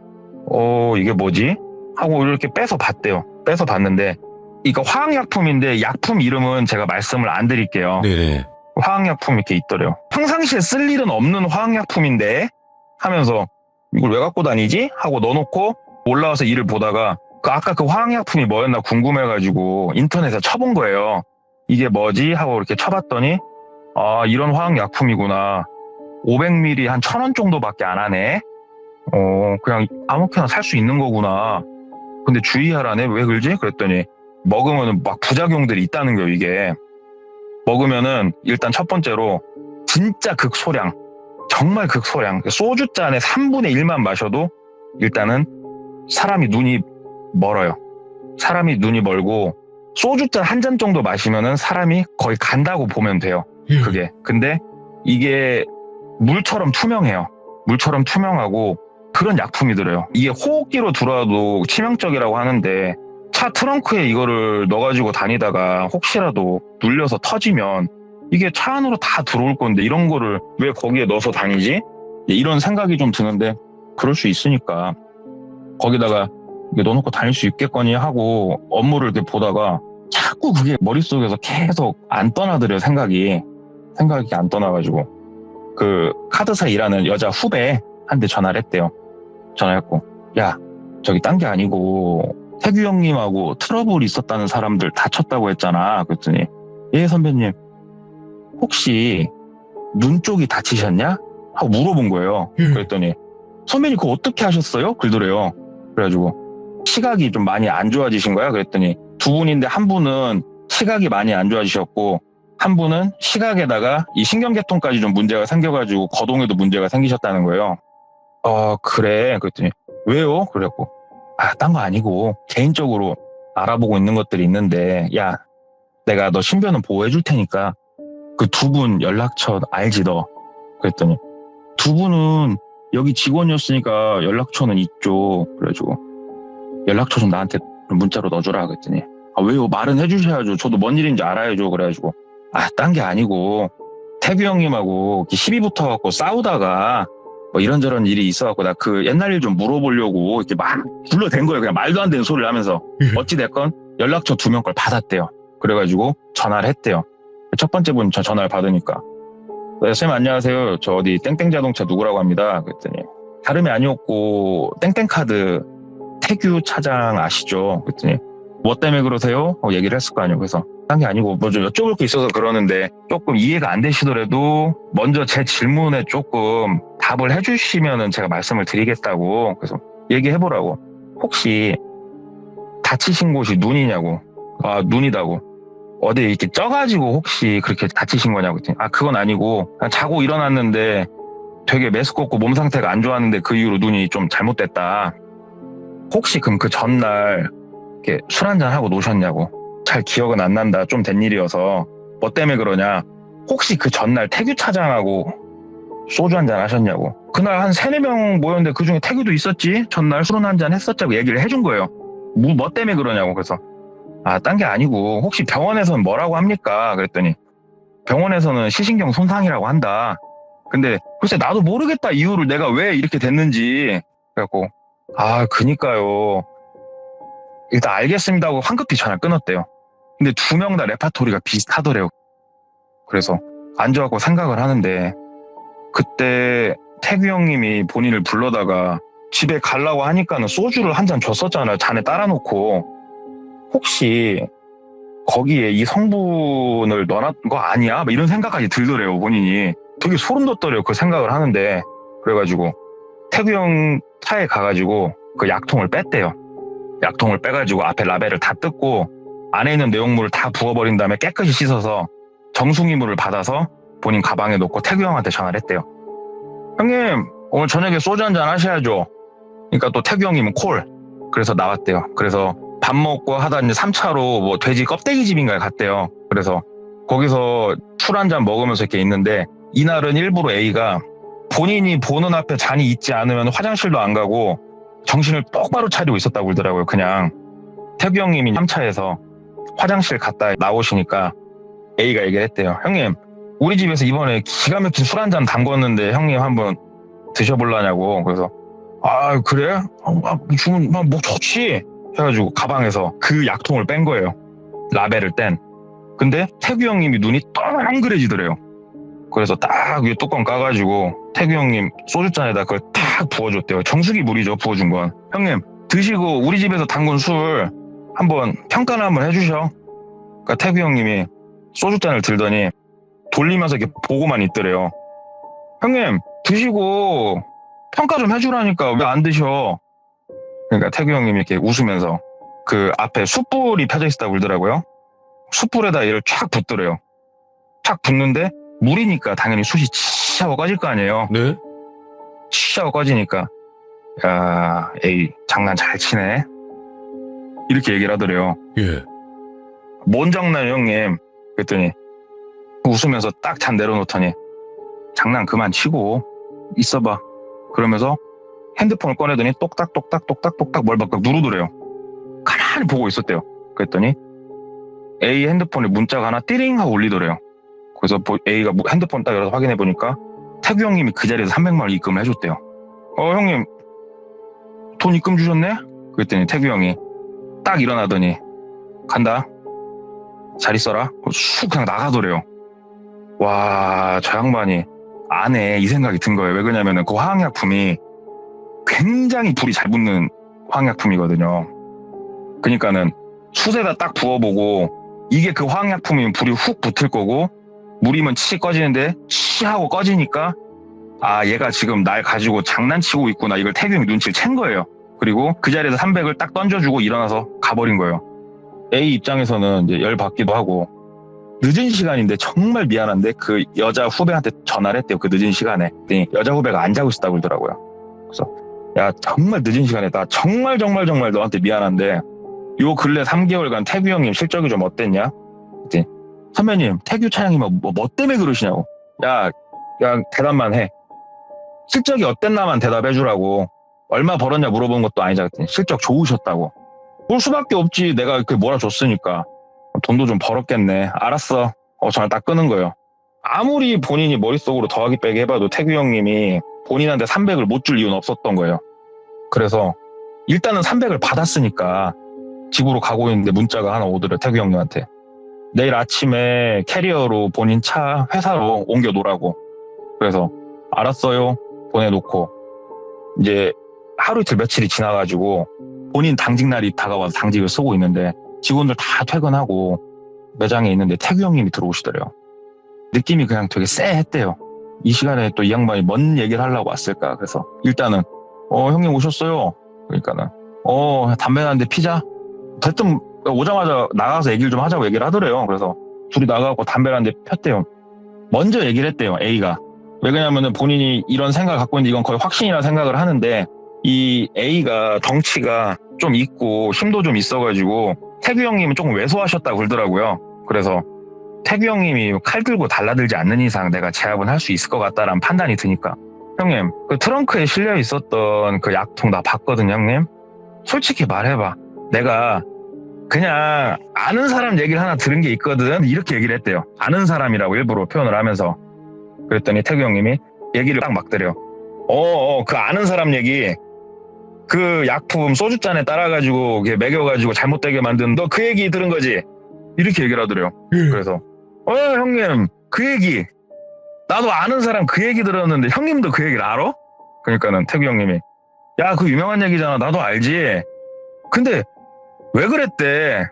이게 뭐지? 하고 이렇게 빼서 봤대요. 빼서 봤는데 이거 화학약품인데 약품 이름은 제가 말씀을 안 드릴게요. 네네. 화학약품 이렇게 있더래요. 평상시에 쓸 일은 없는 화학약품인데 하면서 이걸 왜 갖고 다니지? 하고 넣어놓고 올라와서 일을 보다가 아까 그 화학약품이 뭐였나 궁금해가지고 인터넷에 쳐본 거예요. 이게 뭐지? 하고 이렇게 쳐봤더니 이런 화학약품이구나. 500ml 한 1,000원 정도밖에 안 하네. 그냥 아무렇게나 살 수 있는 거구나. 근데 주의하라네. 왜 그러지? 그랬더니 먹으면 막 부작용들이 있다는 거예요. 이게 먹으면은 일단 첫 번째로 진짜 극소량, 정말 극소량, 소주잔의 3분의 1만 마셔도 일단은 사람이 눈이 멀어요. 사람이 눈이 멀고 소주잔 한 잔 정도 마시면은 사람이 거의 간다고 보면 돼요. 그게. 근데 이게 물처럼 투명해요. 물처럼 투명하고 그런 약품이더래요. 이게 호흡기로 들어와도 치명적이라고 하는데 차 트렁크에 이거를 넣어가지고 다니다가 혹시라도 눌려서 터지면 이게 차 안으로 다 들어올 건데 이런 거를 왜 거기에 넣어서 다니지? 이런 생각이 좀 드는데 그럴 수 있으니까 거기다가 이게 넣어놓고 다닐 수 있겠거니 하고 업무를 이렇게 보다가 자꾸 그게 머릿속에서 계속 안 떠나더래요. 생각이 안 떠나가지고 그 카드사 일하는 여자 후배한테 전화를 했대요. 전화했고 야 저기 딴 게 아니고 태규 형님하고 트러블 있었다는 사람들 다쳤다고 했잖아. 그랬더니 예 선배님 혹시 눈 쪽이 다치셨냐? 하고 물어본 거예요. 그랬더니 선배님 그거 어떻게 하셨어요? 그러더래요. 그래가지고 시각이 좀 많이 안 좋아지신 거야? 그랬더니 두 분인데 한 분은 시각이 많이 안 좋아지셨고 한 분은 시각에다가 이 신경계통까지 좀 문제가 생겨가지고 거동에도 문제가 생기셨다는 거예요. 그래. 그랬더니 왜요? 그래갖고 딴 거 아니고 개인적으로 알아보고 있는 것들이 있는데 야 내가 너 신변은 보호해 줄 테니까 그 두 분 연락처 알지 너? 그랬더니 두 분은 여기 직원이었으니까 연락처는 있죠. 그래가지고 연락처 좀 나한테 문자로 넣어줘라. 그랬더니 왜요? 말은 해주셔야죠. 저도 뭔 일인지 알아야죠. 그래가지고 딴 게 아니고 태규 형님하고 시비 붙어갖고 싸우다가 뭐 이런저런 일이 있어갖고 나 그 옛날 일 좀 물어보려고 이렇게 막 불러댄 거예요. 그냥 말도 안 되는 소리를 하면서 어찌됐건 연락처 2명 걸 받았대요. 그래가지고 전화를 했대요. 첫 번째 분 전화를 받으니까 선생님 안녕하세요. 저 어디 땡땡 자동차 누구라고 합니다. 그랬더니 다름이 아니었고 땡땡카드 태규 차장 아시죠? 그랬더니 뭐 때문에 그러세요? 얘기를 했을 거 아니에요. 그래서 딴 게 아니고 뭐 좀 여쭤볼 게 있어서 그러는데 조금 이해가 안 되시더라도 먼저 제 질문에 조금 답을 해주시면은 제가 말씀을 드리겠다고. 그래서 얘기해보라고. 혹시 다치신 곳이 눈이냐고. 눈이다고. 어디 이렇게 쪄가지고 혹시 그렇게 다치신 거냐고. 그건 아니고 그냥 자고 일어났는데 되게 메스껍고 몸 상태가 안 좋았는데 그 이후로 눈이 좀 잘못됐다. 혹시 그럼 그 전날 이렇게 술 한잔 하고 노셨냐고. 잘 기억은 안 난다. 좀 된 일이어서. 뭐 때문에 그러냐. 혹시 그 전날 태규 차장하고 소주 한잔 하셨냐고. 그날 한 3-4명 모였는데 그중에 태규도 있었지. 전날 술 한잔 했었자고 얘기를 해준 거예요. 뭐 때문에 그러냐고. 그래서 딴 게 아니고 혹시 병원에서는 뭐라고 합니까? 그랬더니 병원에서는 시신경 손상이라고 한다. 근데 글쎄 나도 모르겠다. 이유를 내가 왜 이렇게 됐는지. 그래갖고 그니까요. 일단 알겠습니다 하고 황급히 전화 끊었대요. 근데 2명 다 레파토리가 비슷하더래요. 그래서 앉아갖고 생각을 하는데 그때 태규 형님이 본인을 불러다가 집에 가려고 하니까는 소주를 한 잔 줬었잖아요. 잔에 따라놓고. 혹시 거기에 이 성분을 넣어놨던 거 아니야? 이런 생각까지 들더래요. 본인이. 되게 소름 돋더래요. 그 생각을 하는데. 그래가지고 태규 형 차에 가가지고 그 약통을 뺐대요. 약통을 빼가지고 앞에 라벨을 다 뜯고 안에 있는 내용물을 다 부어버린 다음에 깨끗이 씻어서 정수기물을 받아서 본인 가방에 넣고 태규 형한테 전화를 했대요. 형님 오늘 저녁에 소주 한잔 하셔야죠. 그러니까 또 태규 형님은 콜. 그래서 나왔대요. 그래서 밥 먹고 하다 이제 3차로 뭐 돼지 껍데기 집인가에 갔대요. 그래서 거기서 술 한 잔 먹으면서 이렇게 있는데 이날은 일부러 A가 본인이 보는 앞에 잔이 있지 않으면 화장실도 안 가고 정신을 똑바로 차리고 있었다고 그러더라고요. 그냥 태규 형님이 3차에서 화장실 갔다 나오시니까 A가 얘기를 했대요. 형님, 우리 집에서 이번에 기가 막힌 술 한 잔 담궜는데 형님 한번 드셔볼라냐고. 그래서 아 그래? 주문 뭐 좋지 해가지고 가방에서 그 약통을 뺀 거예요. 라벨을 뗀. 근데 태규 형님이 눈이 동그래지더래요. 그래서 딱 위에 뚜껑 까가지고 태규 형님 소주잔에다 그걸 딱 부어줬대요. 정수기 물이죠, 부어준 건. 형님 드시고 우리 집에서 담근 술 한번 평가를 한번 해주셔. 그러니까 태규 형님이 소주잔을 들더니 돌리면서 이렇게 보고만 있더래요. 형님 드시고 평가 좀 해주라니까 왜 안 드셔. 그러니까 태규 형님이 이렇게 웃으면서 그 앞에 숯불이 펴져 있었다고 그러더라고요. 숯불에다 얘를 촥 붓더래요. 촥 붓는데 물이니까 당연히 숯이 치 하고 꺼질 거 아니에요. 네? 치 하고 꺼지니까 야 에이 장난 잘 치네 이렇게 얘기를 하더래요. 예. 뭔 장난이야 형님. 그랬더니 웃으면서 딱 잔 내려놓더니 장난 그만 치고 있어봐. 그러면서 핸드폰을 꺼내더니 똑딱똑딱똑딱똑딱 뭘 막 누르더래요. 가만히 보고 있었대요. 그랬더니 A 핸드폰에 문자가 하나 띠링 하고 울리더래요. 그래서 A가 핸드폰 딱 열어서 확인해 보니까 태규 형님이 그 자리에서 300만 원 입금을 해줬대요. 형님 돈 입금 주셨네? 그랬더니 태규 형이 딱 일어나더니 간다. 잘 있어라. 쑥 그냥 나가더래요. 와, 저 양반이 안에 이 생각이 든 거예요. 왜 그러냐면은 그 화학약품이 굉장히 불이 잘 붙는 화학약품이거든요. 그러니까는 숯에다 딱 부어보고 이게 그 화학약품이면 불이 훅 붙을 거고 물이면 치 꺼지는데 치 하고 꺼지니까 아 얘가 지금 날 가지고 장난치고 있구나. 이걸 태규 형이 눈치를 챈 거예요. 그리고 그 자리에서 300을 딱 던져주고 일어나서 가버린 거예요. A 입장에서는 이제 열 받기도 하고 늦은 시간인데 정말 미안한데 그 여자 후배한테 전화를 했대요. 그 늦은 시간에. 그랬더니 여자 후배가 안 자고 있었다고 그러더라고요. 그래서 야 정말 늦은 시간에 나 정말 너한테 미안한데 요 근래 3개월간 태규 형님 실적이 좀 어땠냐? 그랬더니 선배님 태규 차장님 뭐 때문에 그러시냐고. 야 대답만 해. 실적이 어땠나만 대답해 주라고. 얼마 벌었냐 물어본 것도 아니잖아. 그랬더니 실적 좋으셨다고. 볼 수밖에 없지. 내가 그 뭐라 줬으니까. 돈도 좀 벌었겠네. 알았어. 전화 딱 끄는 거예요. 아무리 본인이 머릿속으로 더하기 빼기 해봐도 태규 형님이 본인한테 300을 못 줄 이유는 없었던 거예요. 그래서 일단은 300을 받았으니까 집으로 가고 있는데 문자가 하나 오더래요. 태규 형님한테. 내일 아침에 캐리어로 본인 차 회사로 옮겨 놓으라고. 그래서 알았어요. 보내놓고 이제 하루 이틀 며칠이 지나가지고 본인 당직 날이 다가와서 당직을 쓰고 있는데 직원들 다 퇴근하고 매장에 있는데 태규 형님이 들어오시더래요. 느낌이 그냥 되게 쎄했대요. 이 시간에 또 이 양반이 뭔 얘기를 하려고 왔을까. 그래서 일단은 형님 오셨어요. 그러니까는 담배 한 대 피자. 대뜸 오자마자 나가서 얘기를 좀 하자고 얘기를 하더래요. 그래서 둘이 나가고 담배를 한 대 폈대요. 먼저 얘기를 했대요. A가. 왜 그러냐면은 본인이 이런 생각을 갖고 있는데 이건 거의 확신이라 생각을 하는데 이 A가 덩치가 좀 있고 힘도 좀 있어가지고 태규 형님은 조금 왜소하셨다고 그러더라고요. 그래서 태규 형님이 칼 들고 달라들지 않는 이상 내가 제압은 할 수 있을 것 같다라는 판단이 드니까 형님 그 트렁크에 실려 있었던 그 약통 나 봤거든요. 형님 솔직히 말해봐. 내가 그냥 아는 사람 얘기를 하나 들은 게 있거든. 이렇게 얘기를 했대요. 아는 사람이라고 일부러 표현을 하면서. 그랬더니 태규 형님이 얘기를 딱 막더래요. 그 아는 사람 얘기 그 약품 소주잔에 따라가지고 먹여가지고 잘못되게 만든 너 그 얘기 들은 거지? 이렇게 얘기를 하더래요. 그래서 형님 그 얘기 나도 아는 사람 그 얘기 들었는데 형님도 그 얘기를 알아? 그러니까는 태규 형님이 야 그 유명한 얘기잖아. 나도 알지. 근데 왜 그랬대?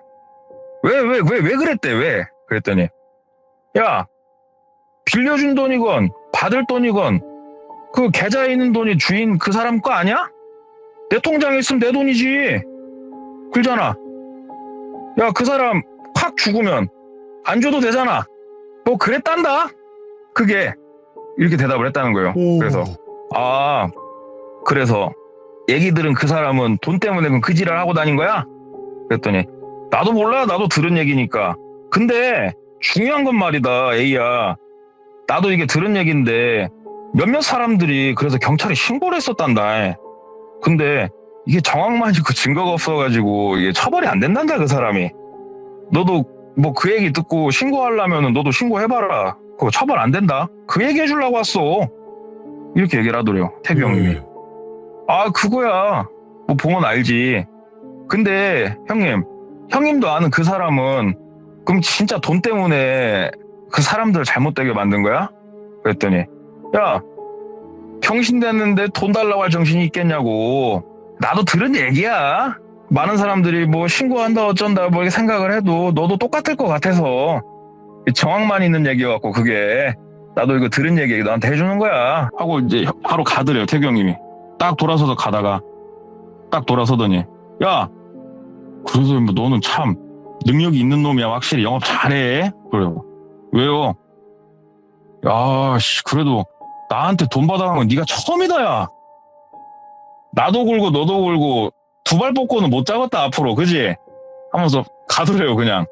왜 그랬대? 왜? 그랬더니 야 빌려준 돈이건 받을 돈이건 그 계좌에 있는 돈이 주인 그 사람 거 아니야? 내 통장에 있으면 내 돈이지. 그러잖아. 야 그 사람 확 죽으면 안 줘도 되잖아. 뭐 그랬단다. 그게 이렇게 대답을 했다는 거예요. 그래서 그래서 얘기들은 그 사람은 돈 때문에 그럼 그 지랄 하고 다닌 거야? 그랬더니 나도 몰라. 나도 들은 얘기니까. 근데 중요한 건 말이다, A야. 나도 이게 들은 얘기인데 몇몇 사람들이 그래서 경찰에 신고를 했었단다. 근데 이게 정황만 있고 증거가 없어가지고 이게 처벌이 안 된단다, 그 사람이. 너도 뭐 그 얘기 듣고 신고하려면 너도 신고해봐라. 그거 처벌 안 된다. 그 얘기 해주려고 왔어. 이렇게 얘기를 하더래요, 태규 형님이. 아, 그거야. 뭐 보면 알지. 근데 형님도 아는 그 사람은 그럼 진짜 돈 때문에 그 사람들을 잘못되게 만든 거야? 그랬더니 야, 병신 됐는데 돈 달라고 할 정신이 있겠냐고. 나도 들은 얘기야. 많은 사람들이 뭐 신고한다 어쩐다 뭐 이렇게 생각을 해도 너도 똑같을 것 같아서 정황만 있는 얘기여갖고 그게 나도 이거 들은 얘기 너한테 해주는 거야 하고 이제 바로 가더래요, 태규 형님이. 딱 돌아서서 가다가 딱 돌아서더니 야, 그래서 뭐 너는 참 능력이 있는 놈이야. 확실히 영업 잘해. 그래요. 왜요? 야, 씨, 그래도 나한테 돈 받아간 건 네가 처음이다, 야. 나도 굴고 너도 굴고 두 발 뽑고는 못 잡았다, 앞으로. 그지? 하면서 가더래요, 그냥.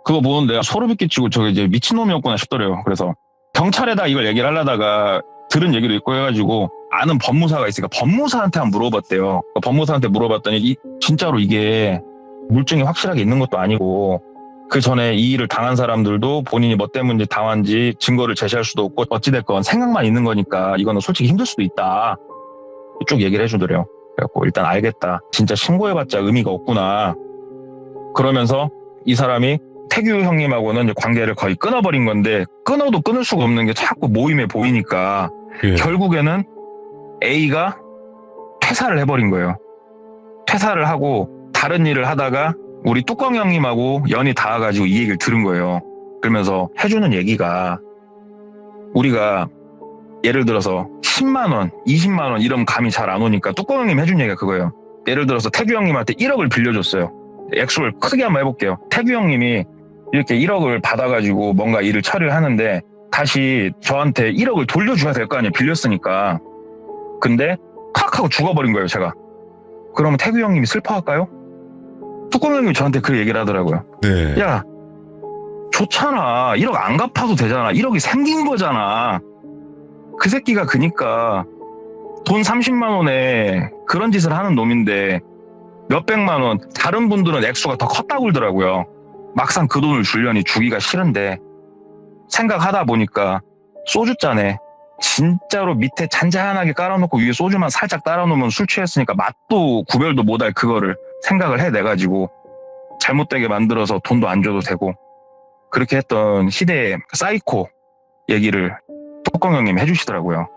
그거 보는데 소름이 끼치고 저 이제 미친놈이었구나 싶더래요. 그래서 경찰에다 이걸 얘기를 하려다가 들은 얘기도 있고 해가지고 아는 법무사가 있으니까 법무사한테 한번 물어봤대요. 법무사한테 물어봤더니 진짜로 이게 물증이 확실하게 있는 것도 아니고 그 전에 이 일을 당한 사람들도 본인이 뭐 때문에 당한지 증거를 제시할 수도 없고 어찌됐건 생각만 있는 거니까 이거는 솔직히 힘들 수도 있다. 쭉 얘기를 해주더래요. 그래갖고 일단 알겠다. 진짜 신고해봤자 의미가 없구나. 그러면서 이 사람이 태규 형님하고는 이제 관계를 거의 끊어버린 건데 끊어도 끊을 수가 없는 게 자꾸 모임에 보이니까 결국에는 A가 퇴사를 해버린 거예요. 퇴사를 하고 다른 일을 하다가 우리 뚜껑 형님하고 연이 닿아가지고 이 얘기를 들은 거예요. 그러면서 해주는 얘기가 우리가 예를 들어서 10만 원, 20만 원 이러면 감이 잘 안 오니까 뚜껑 형님 해준 얘기가 그거예요. 예를 들어서 태규 형님한테 1억을 빌려줬어요. 액수를 크게 한번 해볼게요. 태규 형님이 이렇게 1억을 받아가지고 뭔가 일을 처리를 하는데 다시 저한테 1억을 돌려줘야 될 거 아니에요. 빌렸으니까. 근데 탁 하고 죽어버린 거예요, 제가. 그러면 태규 형님이 슬퍼할까요? 뚜껑 형님이 저한테 그 얘기를 하더라고요. 네. 야, 좋잖아. 1억 안 갚아도 되잖아. 1억이 생긴 거잖아. 그 새끼가 그니까 돈 30만 원에 그런 짓을 하는 놈인데 몇백만 원, 다른 분들은 액수가 더 컸다고 그러더라고요. 막상 그 돈을 주려니 주기가 싫은데 생각하다 보니까 소주잔에 진짜로 밑에 잔잔하게 깔아놓고 위에 소주만 살짝 따라놓으면 술 취했으니까 맛도 구별도 못할 그거를 생각을 해내가지고 잘못되게 만들어서 돈도 안 줘도 되고 그렇게 했던 시대의 사이코 얘기를 뚜껑 형님 해주시더라고요.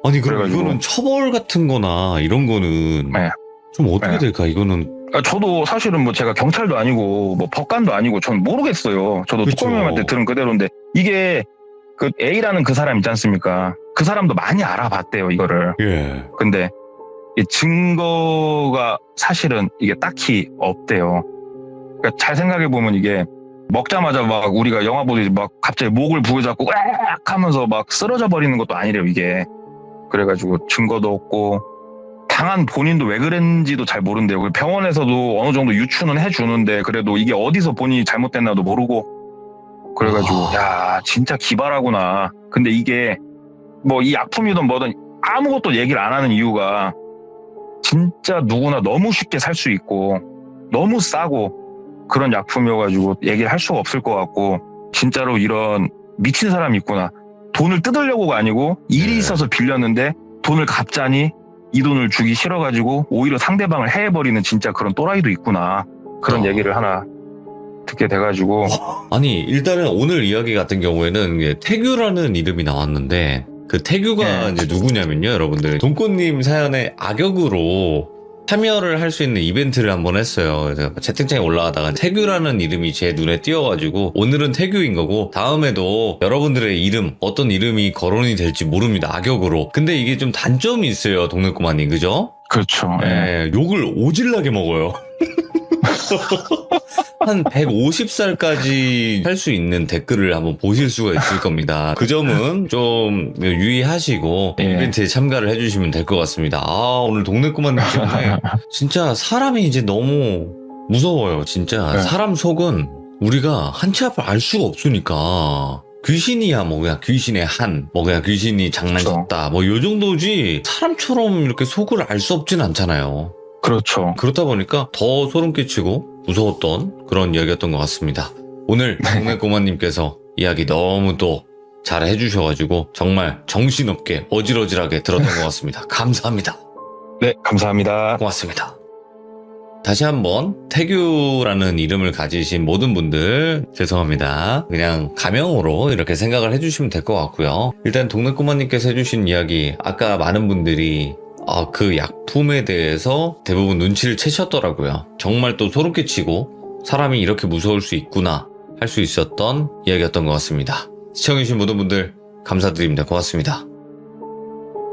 아니 그럼 그래가지고. 이거는 처벌 같은 거나 이런 거는 네. 좀 어떻게 네. 될까? 이거는 저도 사실은 뭐 제가 경찰도 아니고 뭐 법관도 아니고 전 모르겠어요. 저도 그쵸. 뚜껑 형님한테 들은 그대로인데 이게 그 A라는 그 사람 있지 않습니까? 그 사람도 많이 알아봤대요, 이거를. 예. 근데 이 증거가 사실은 이게 딱히 없대요. 그러니까 잘 생각해보면 이게 먹자마자 막 우리가 영화 보듯이 막 갑자기 목을 부여잡고 으악 하면서 막 쓰러져 버리는 것도 아니래요, 이게. 그래가지고 증거도 없고 당한 본인도 왜 그랬는지도 잘 모른대요. 병원에서도 어느 정도 유추는 해주는데 그래도 이게 어디서 본인이 잘못됐나도 모르고 그래가지고 야 진짜 기발하구나. 근데 이게 뭐 이 약품이든 뭐든 아무것도 얘기를 안 하는 이유가 진짜 누구나 너무 쉽게 살 수 있고 너무 싸고 그런 약품이어가지고 얘기를 할 수가 없을 것 같고 진짜로 이런 미친 사람이 있구나. 돈을 뜯으려고가 아니고 일이 있어서 빌렸는데 돈을 갚자니 이 돈을 주기 싫어가지고 오히려 상대방을 해해버리는 진짜 그런 또라이도 있구나. 그런 얘기를 하나 듣게 돼가지고 아니 일단은 오늘 이야기 같은 경우에는 이게 태규라는 이름이 나왔는데 그 태규가 네. 이제 누구냐면요, 여러분들 돈꽃님 사연의 악역으로 참여를 할 수 있는 이벤트를 한번 했어요. 그래서 채팅창에 올라가다가 태규라는 이름이 제 눈에 띄어가지고 오늘은 태규인 거고 다음에도 여러분들의 이름 어떤 이름이 거론이 될지 모릅니다, 악역으로. 근데 이게 좀 단점이 있어요, 동네꼬마님, 그죠? 그렇죠. 예, 욕을 오질나게 먹어요. 한 150살까지 할 수 있는 댓글을 한번 보실 수가 있을 겁니다. 그 점은 좀 유의하시고 예. 이벤트에 참가를 해주시면 될 것 같습니다. 오늘 동네 꼬마님 때문에 진짜 사람이 이제 너무 무서워요. 진짜 네. 사람 속은 우리가 한치 앞을 알 수가 없으니까 귀신이야 뭐 그냥 귀신의 한 뭐 그냥 귀신이 장난쳤다 뭐 요 정도지 사람처럼 이렇게 속을 알 수 없진 않잖아요. 그렇죠. 그렇다 보니까 더 소름 끼치고 무서웠던 그런 이야기였던 것 같습니다. 오늘 동네 꼬마님께서 이야기 너무 또 잘 해주셔가지고 정말 정신없게 어질어질하게 들었던 것 같습니다. 감사합니다. 네, 감사합니다. 고맙습니다. 다시 한번 태규라는 이름을 가지신 모든 분들 죄송합니다. 그냥 가명으로 이렇게 생각을 해주시면 될 것 같고요. 일단 동네 꼬마님께서 해주신 이야기 아까 많은 분들이 그 약품에 대해서 대부분 눈치를 채셨더라고요. 정말 또 소름 끼치고 사람이 이렇게 무서울 수 있구나 할 수 있었던 이야기였던 것 같습니다. 시청해주신 모든 분들 감사드립니다. 고맙습니다.